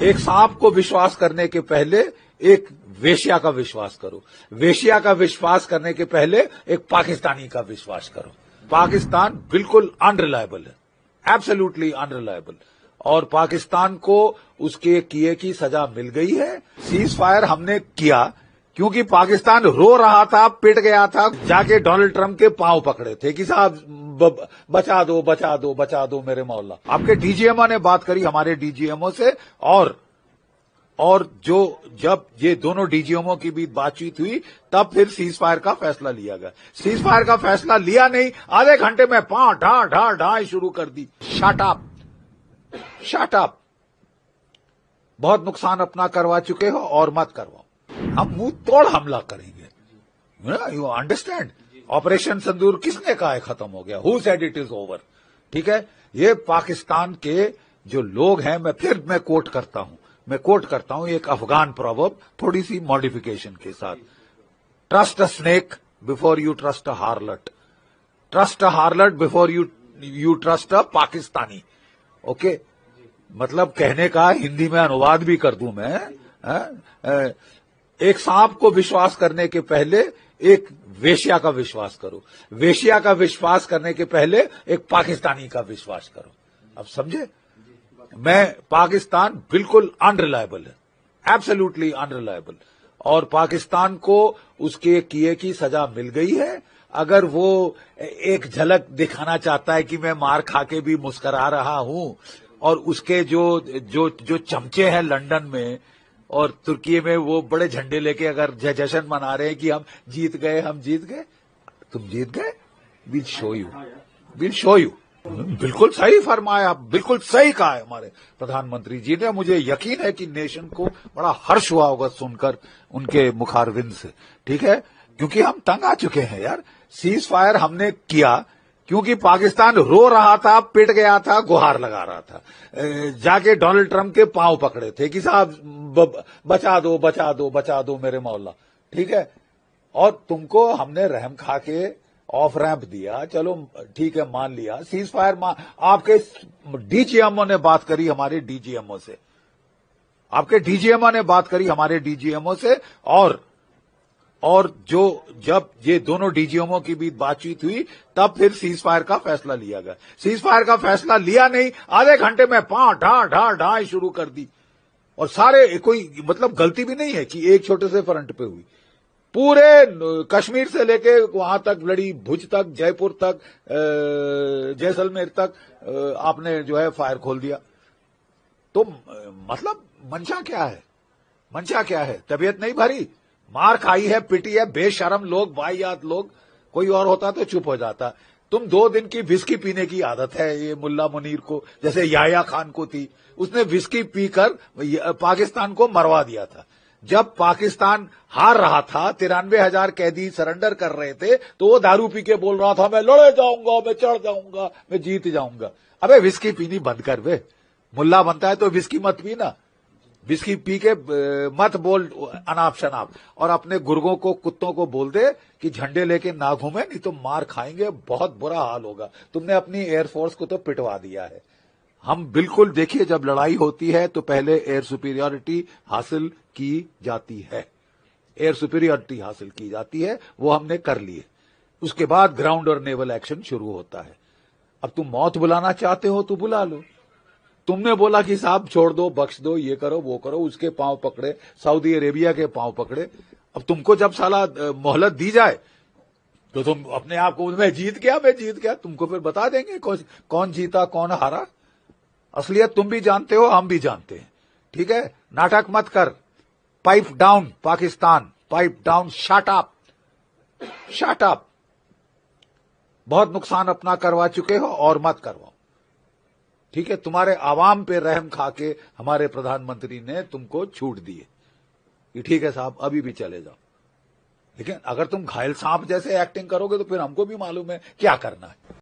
एक सांप को विश्वास करने के पहले एक वेश्या का विश्वास करो। वेश्या का विश्वास करने के पहले एक पाकिस्तानी का विश्वास करो। पाकिस्तान बिल्कुल अनरिलायबल है, एब्सोल्युटली अनरिलायबल। और पाकिस्तान को उसके किए की सजा मिल गई है। सीज फायर हमने किया क्योंकि पाकिस्तान रो रहा था, पिट गया था, जाके डोनाल्ड ट्रंप के पांव पकड़े थे कि साहब बचा दो बचा दो बचा दो मेरे मौला। आपके डीजीएमओ ने बात करी हमारे डीजीएमओ से, और जो जब ये दोनों डीजीएमओ की बीच बातचीत हुई तब फिर सीज फायर का फैसला लिया गया। सीज फायर का फैसला लिया नहीं, आधे घंटे में ढा ढा ढा शुरू कर दी। Shut up, shut up. बहुत नुकसान अपना करवा चुके हो और मत करवाओ। हम मुंह तोड़ हमला करेंगे। You understand? ऑपरेशन सिंदूर किसने कहा है खत्म हो गया? Who said it is over? ठीक है, ये पाकिस्तान के जो लोग हैं, मैं कोट करता हूं एक अफगान प्रोवर्ब, थोड़ी सी मॉडिफिकेशन के साथ। Trust a snake before you trust a हार्लट, trust a हार्लट before you trust a Pakistani. Okay, मतलब कहने का हिंदी में अनुवाद भी कर दूं मैं। एक सांप को विश्वास करने के पहले एक वेश्या का विश्वास करो। वेश्या का विश्वास करने के पहले एक पाकिस्तानी का विश्वास करो। अब समझे? पाकिस्तान बिल्कुल अनरिलायबल है, एब्सोल्युटली अनरिलायबल। और पाकिस्तान को उसके किए की सजा मिल गई है। अगर वो एक झलक दिखाना चाहता है कि मैं मार खा के भी मुस्कुरा रहा हूं, और उसके जो चमचे हैं लंदन में और तुर्की में, वो बड़े झंडे लेके अगर जश्न मना रहे हैं कि हम जीत गए, तुम जीत गए, विल शो यू। बिल्कुल सही फरमाया, बिल्कुल सही कहा है हमारे प्रधानमंत्री जी ने। मुझे यकीन है कि नेशन को बड़ा हर्ष हुआ होगा सुनकर उनके मुखारविंद से। ठीक है, क्योंकि हम तंग आ चुके हैं यार। सीज फायर हमने किया क्योंकि पाकिस्तान रो रहा था, पिट गया था, गुहार लगा रहा था, जाके डोनाल्ड ट्रंप के पांव पकड़े थे कि साहब बचा दो बचा दो बचा दो मेरे मौला। ठीक है, और तुमको हमने रहम खा के ऑफ रैंप दिया, चलो ठीक है, मान लिया। सीज फायर आपके डीजीएमओ ने बात करी हमारे डीजीएमओ से, आपके डीजीएमओ ने बात करी हमारे डीजीएमओ से, और जब ये दोनों डीजीएमओ की बीच बातचीत हुई तब फिर सीज फायर का फैसला लिया गया। सीज फायर का फैसला लिया नहीं, आधे घंटे में ढा ढा ढा शुरू कर दी। और सारे, कोई मतलब गलती भी नहीं है कि एक छोटे से फ्रंट पे हुई। पूरे कश्मीर से लेके वहां तक लड़ी, भुज तक, जयपुर तक, जैसलमेर तक आपने जो है फायर खोल दिया। तो मतलब मंशा क्या है? तबीयत नहीं भरी, मार खाई है, पिटी है, बेशरम लोग, वाहियात लोग। कोई और होता तो चुप हो जाता। तुम 2 दिन की विस्की पीने की आदत है ये मुल्ला मुनीर को, जैसे याया खान को थी। उसने विस्की पीकर पाकिस्तान को मरवा दिया था। जब पाकिस्तान हार रहा था, 93,000 कैदी सरेंडर कर रहे थे, तो वो दारू पी के बोल रहा था मैं लड़े जाऊंगा, मैं चढ़ जाऊंगा, मैं जीत जाऊंगा। अबे विस्की पीनी बंद कर बे। मुल्ला बनता है तो विस्की मत पीना, विस्की पी के मत बोल अनाप शनाप। और अपने गुर्गों को, कुत्तों को बोल दे कि झंडे लेके ना घूमे, नहीं तो मार खाएंगे, बहुत बुरा हाल होगा। तुमने अपनी एयरफोर्स को तो पिटवा दिया है। हम बिल्कुल, देखिए, जब लड़ाई होती है तो पहले एयर सुपीरियरिटी हासिल की जाती है, एयर सुपीरियरिटी हासिल की जाती है, वो हमने कर लिए। उसके बाद ग्राउंड और नेवल एक्शन शुरू होता है। अब तुम मौत बुलाना चाहते हो तो बुला लो। तुमने बोला कि साहब छोड़ दो, बख्श दो, ये करो वो करो, उसके पांव पकड़े, सऊदी अरेबिया के पांव पकड़े। अब तुमको जब साला मोहलत दी जाए तो तुम अपने आप को मैं जीत गया, तुमको फिर बता देंगे कौन जीता कौन हारा। असलियत तुम भी जानते हो, हम भी जानते हैं। ठीक है, नाटक मत कर। Pipe down Pakistan, pipe down, shut up. बहुत नुकसान अपना करवा चुके हो और मत करवाओ। ठीक है, तुम्हारे आवाम पे रहम खा के हमारे प्रधानमंत्री ने तुमको छूट दी है कि ठीक है साहब अभी भी चले जाओ। लेकिन अगर तुम घायल सांप जैसे एक्टिंग करोगे तो फिर हमको भी मालूम है क्या करना है।